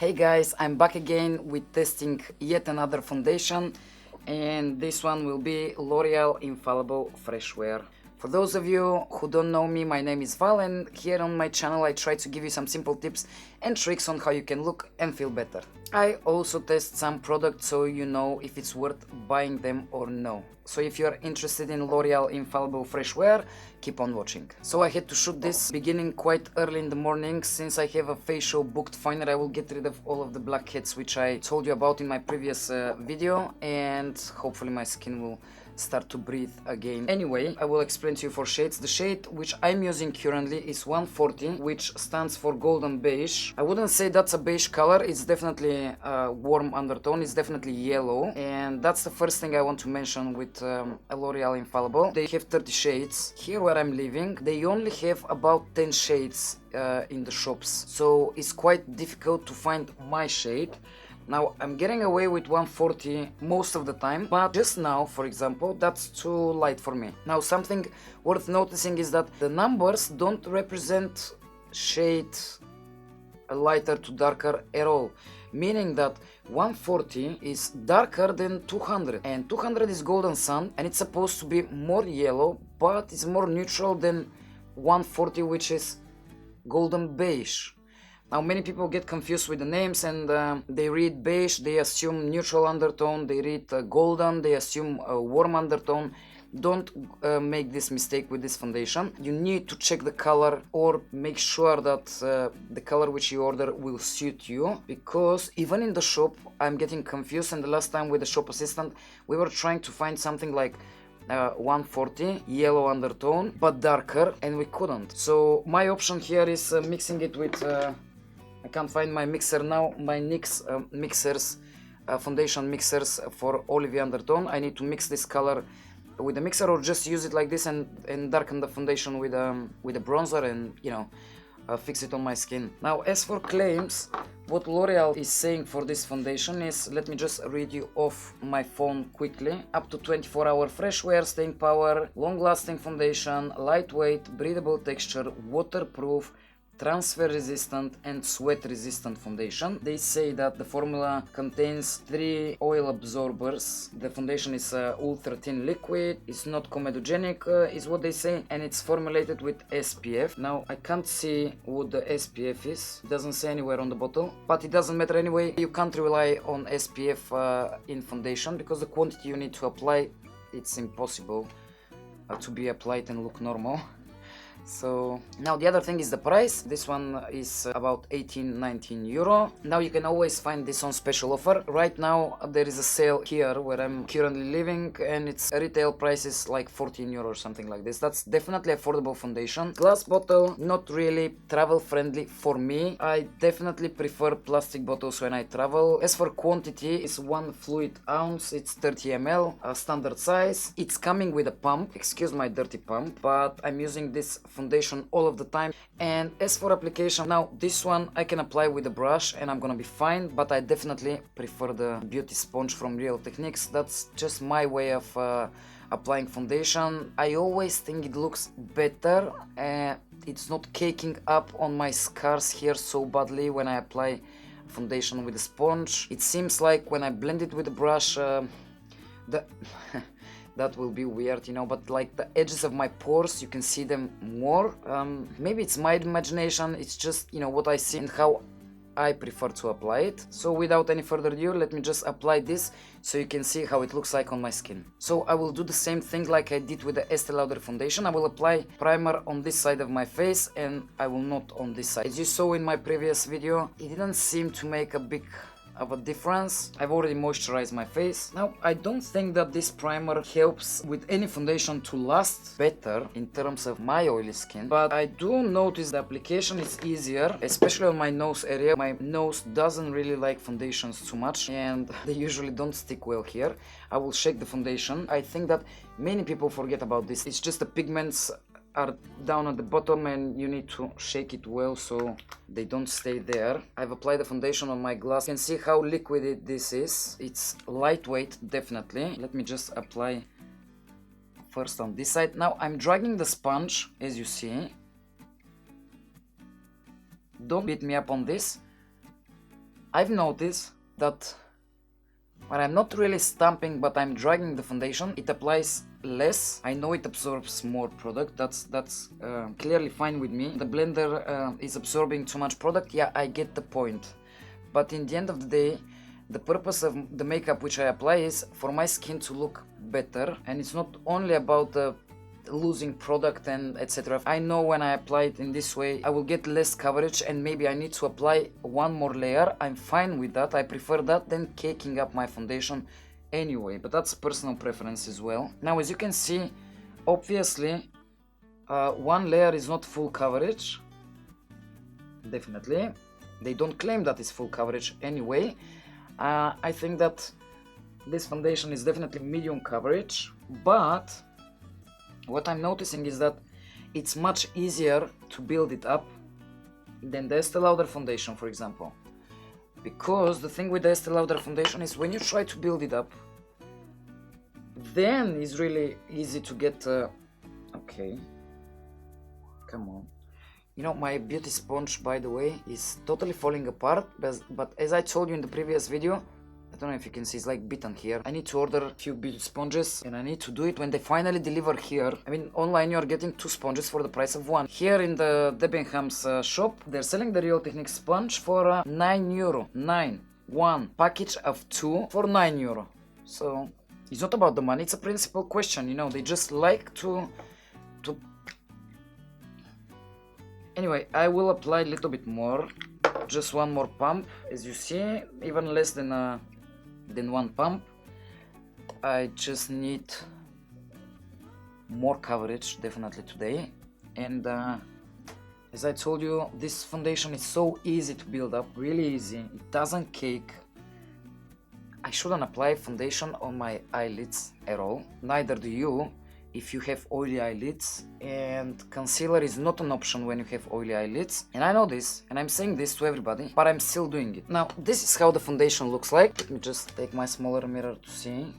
Hey guys, I'm back again with testing yet another foundation, and this one will be L'Oreal Infallible Freshwear. For those of you who don't know me, my name is Val, and here on my channel I try to give you some simple tips and tricks on how you can look and feel better. I also test some products so you know if it's worth buying them or no. So if you're interested in L'Oreal Infallible Freshwear, keep on watching. So I had to shoot this beginning quite early in the morning. Since I have a facial booked finer, I will get rid of all of the blackheads which I told you about in my previous video, and hopefully my skin will start to breathe again. Anyway, I will explain to you 4 shades. The shade which I'm using currently is 140, which stands for Golden Beige. I wouldn't say that's a beige color, it's definitely a warm undertone, it's definitely yellow, and that's the first thing I want to mention with a L'Oreal Infallible. They have 30 shades. Here where I'm living, they only have about 10 shades in the shops, so it's quite difficult to find my shade. Now, I'm getting away with 140 most of the time, but just now, for example, that's too light for me. Now, something worth noticing is that the numbers don't represent shade lighter to darker at all, meaning that 140 is darker than 200, and 200 is golden sun, and it's supposed to be more yellow, but it's more neutral than 140, which is golden beige. Now, many people get confused with the names, and they read beige, they assume neutral undertone, they read golden, they assume a warm undertone. Don't make this mistake with this foundation. You need to check the color or make sure that the color which you order will suit you, because even in the shop I'm getting confused, and the last time with the shop assistant we were trying to find something like 140 yellow undertone but darker, and we couldn't. So my option here is mixing it with I can't find my mixer now, my NYX mixers, foundation mixers for olivey undertone. I need to mix this color with the mixer, or just use it like this and darken the foundation with a bronzer, and you know, fix it on my skin. Now, as for claims, what L'Oreal is saying for this foundation is, let me just read you off my phone quickly. Up to 24-hour fresh wear, staying power, long-lasting foundation, lightweight, breathable texture, waterproof, transfer resistant and sweat resistant foundation. They say that the formula contains 3 oil absorbers. The foundation is ultra thin liquid, it's not comedogenic is what they say, and it's formulated with SPF. Now I can't see what the SPF is, it doesn't say anywhere on the bottle, but it doesn't matter anyway. You can't rely on SPF in foundation, because the quantity you need to apply, it's impossible to be applied and look normal. So now the other thing is the price. This one is about 18-19 euro. Now you can always find this on special offer. Right now there is a sale here where I'm currently living, and its retail price is like 14 euro or something like this. That's definitely affordable foundation. Glass bottle, not really travel friendly for me. I definitely prefer plastic bottles when I travel. As for quantity, it's 1 fluid ounce, it's 30 ml, a standard size. It's coming with a pump, excuse my dirty pump, but I'm using this foundation all of the time. And as for application, now this one I can apply with a brush and I'm gonna be fine, but I definitely prefer the beauty sponge from Real Techniques. That's just my way of applying foundation. I always think it looks better. It's not caking up on my scars here so badly when I apply foundation with a sponge. It seems like when I blend it with a brush, that will be weird, you know, but like the edges of my pores, you can see them more. Maybe it's my imagination, it's just, you know, what I see and how I prefer to apply it. So without any further ado, let me just apply this so you can see how it looks like on my skin. So I will do the same thing like I did with the Estee Lauder foundation. I will apply primer on this side of my face, and I will not on this side. As you saw in my previous video, it didn't seem to make a big of a difference. I've already moisturized my face. Now, I don't think that this primer helps with any foundation to last better in terms of my oily skin, but I do notice the application is easier, especially on my nose area. My nose doesn't really like foundations too much, and they usually don't stick well here. I will shake the foundation. I think that many people forget about this. It's just the pigments are down at the bottom, and you need to shake it well so they don't stay there. I've applied the foundation on my glass. You can see how liquid this is. It's lightweight, definitely. Let me just apply first on this side. Now I'm dragging the sponge, as you see. Don't beat me up on this. I've noticed that when I'm not really stamping but I'm dragging the foundation, it applies less. I know it absorbs more product, that's clearly fine with me. The blender is absorbing too much product, yeah, I get the point. But in the end of the day, the purpose of the makeup which I apply is for my skin to look better, and it's not only about the losing product and etc. I know when I apply it in this way I will get less coverage, and maybe I need to apply one more layer. I'm fine with that, I prefer that than caking up my foundation anyway, but that's personal preference as well. Now, as you can see, obviously one layer is not full coverage, definitely. They don't claim that it's full coverage anyway. I think that this foundation is definitely medium coverage, but what I'm noticing is that it's much easier to build it up than the Estee Lauder foundation, for example. Because the thing with the Estee Lauder foundation is when you try to build it up, then it's really easy to get... okay, come on. You know, my beauty sponge, by the way, is totally falling apart, but as I told you in the previous video, I don't know if you can see, it's like bitten here. I need to order a few beauty sponges, and I need to do it when they finally deliver here. I mean, online you are getting 2 sponges for the price of 1. Here in the Debenhams shop, they're selling the Real Technique sponge for €9. 9. 1 package of 2 for €9. So, it's not about the money, it's a principal question, you know, they just like to... Anyway, I will apply a little bit more, just one more pump, as you see, even less than 1 pump. I just need more coverage definitely today, and as I told you, this foundation is so easy to build up, really easy, it doesn't cake. I shouldn't apply foundation on my eyelids at all, neither do you if you have oily eyelids, and concealer is not an option when you have oily eyelids, and I know this, and I'm saying this to everybody, but I'm still doing it. Now, this is how the foundation looks like. Let me just take my smaller mirror to see.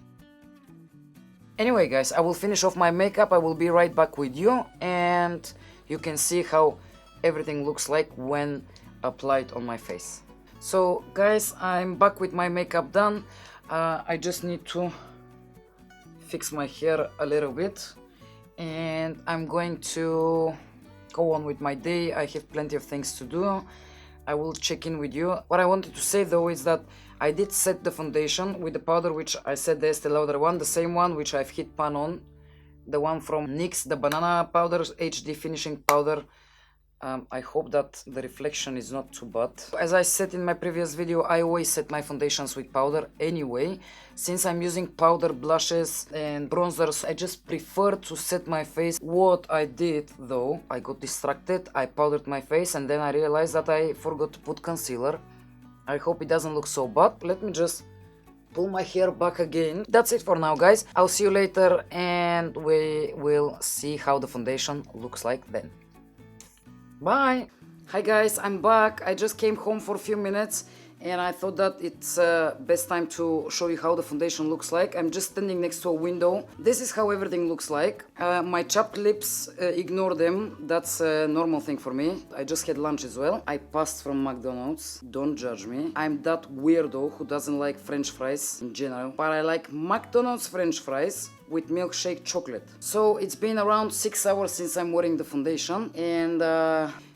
Anyway guys, I will finish off my makeup, I will be right back with you, and you can see how everything looks like when applied on my face. So guys, I'm back with my makeup done. I just need to fix my hair a little bit, and I'm going to go on with my day. I have plenty of things to do. I will check in with you. What I wanted to say though is that I did set the foundation with the powder which I set the Estee Lauder one, the same one which I've hit pan on, the one from NYX, the banana powder HD finishing powder. I hope that the reflection is not too bad. As I said in my previous video, I always set my foundations with powder anyway. Since I'm using powder, blushes and bronzers, I just prefer to set my face. What I did though, I got distracted, I powdered my face, and then I realized that I forgot to put concealer. I hope it doesn't look so bad. Let me just pull my hair back again. That's it for now guys. I'll see you later, and we will see how the foundation looks like then. Bye! Hi guys, I'm back. I just came home for a few minutes, and I thought that it's best time to show you how the foundation looks like. I'm just standing next to a window. This is how everything looks like. My chapped lips, ignore them. That's a normal thing for me. I just had lunch as well. I passed from McDonald's. Don't judge me. I'm that weirdo who doesn't like French fries in general, but I like McDonald's French fries with milkshake chocolate. So it's been around 6 hours since I'm wearing the foundation, and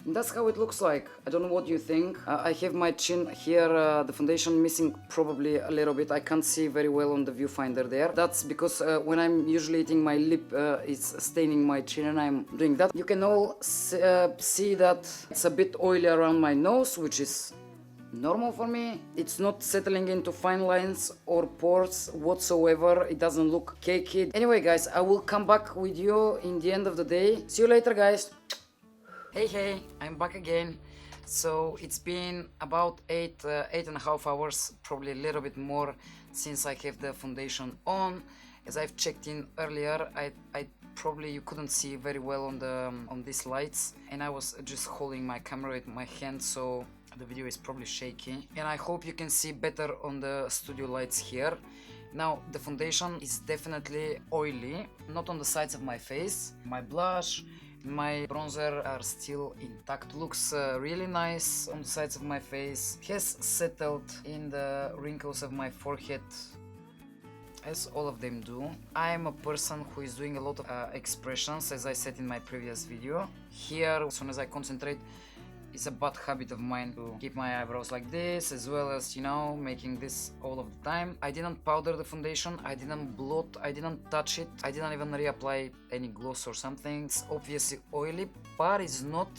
that's how it looks like. I don't know what you think. I have my chin here, the foundation missing probably a little bit. I can't see very well on the viewfinder there. That's because when I'm usually eating, my lip is staining my chin, and I'm doing that. You can all see that it's a bit oily around my nose, which is normal for me. It's not settling into fine lines or pores whatsoever. It doesn't look cakey. Anyway guys, I will come back with you in the end of the day. See you later guys. Hey, I'm back again. So it's been about 8.5 hours, probably a little bit more, since I have the foundation on. As I've checked in earlier, I probably you couldn't see very well on these lights, and I was just holding my camera with my hand, so the video is probably shaky, and I hope you can see better on the studio lights here. Now the foundation is definitely oily, not on the sides of my face. My blush, My bronzer are still intact. Looks really nice on the sides of my face. Has settled in the wrinkles of my forehead, as all of them do. I am a person who is doing a lot of expressions, as I said in my previous video. Here, as soon as I concentrate, it's a bad habit of mine to keep my eyebrows like this, as well as, you know, making this all of the time. I didn't powder the foundation, I didn't blot, I didn't touch it, I didn't even reapply any gloss or something. It's obviously oily, but it's not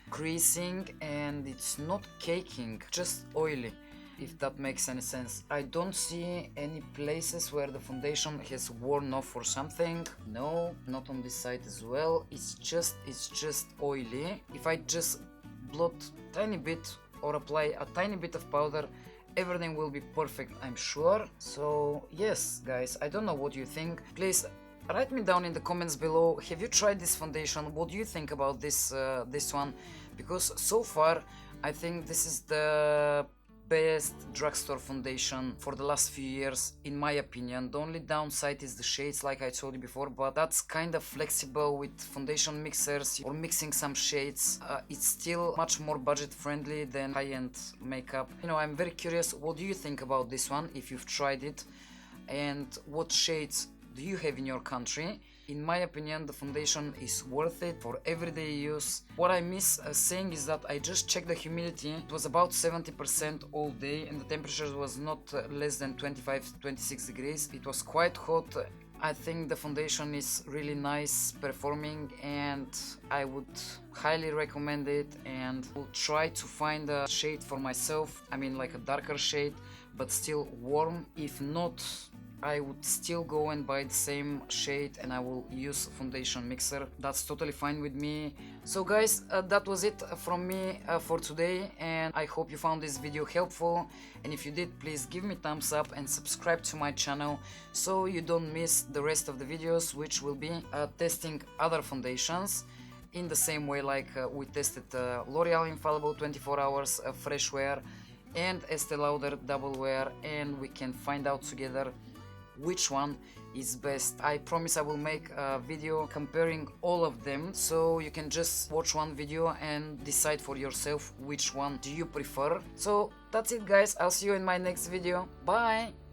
creasing and it's not caking, just oily, if that makes any sense. I don't see any places where the foundation has worn off or something. No, not on this side as well. It's just oily. If I just blot tiny bit or apply a tiny bit of powder, everything will be perfect, I'm sure. So yes guys, I don't know what you think. Please write me down in the comments below, have you tried this foundation? What do you think about this one? Because so far I think this is the best drugstore foundation for the last few years, in my opinion. The only downside is the shades, like I told you before, but that's kind of flexible with foundation mixers or mixing some shades. It's still much more budget friendly than high-end makeup. You know, I'm very curious, what do you think about this one, if you've tried it, and what shades do you have in your country? In my opinion, the foundation is worth it for everyday use. What I miss saying is that I just checked the humidity. It was about 70% all day and the temperature was not less than 25-26 degrees. It was quite hot. I think the foundation is really nice performing and I would highly recommend it, and will try to find a shade for myself. I mean, like a darker shade but still warm. If not, I would still go and buy the same shade and I will use foundation mixer. That's totally fine with me. So guys, that was it from me for today, and I hope you found this video helpful, and if you did, please give me thumbs up and subscribe to my channel so you don't miss the rest of the videos, which will be testing other foundations in the same way like we tested Loreal Infallible 24Hr Fresh Wear and Estee Lauder Double Wear, and we can find out together which one is best. I promise I will make a video comparing all of them, so you can just watch one video and decide for yourself which one do you prefer. So that's it guys, I'll see you in my next video. Bye!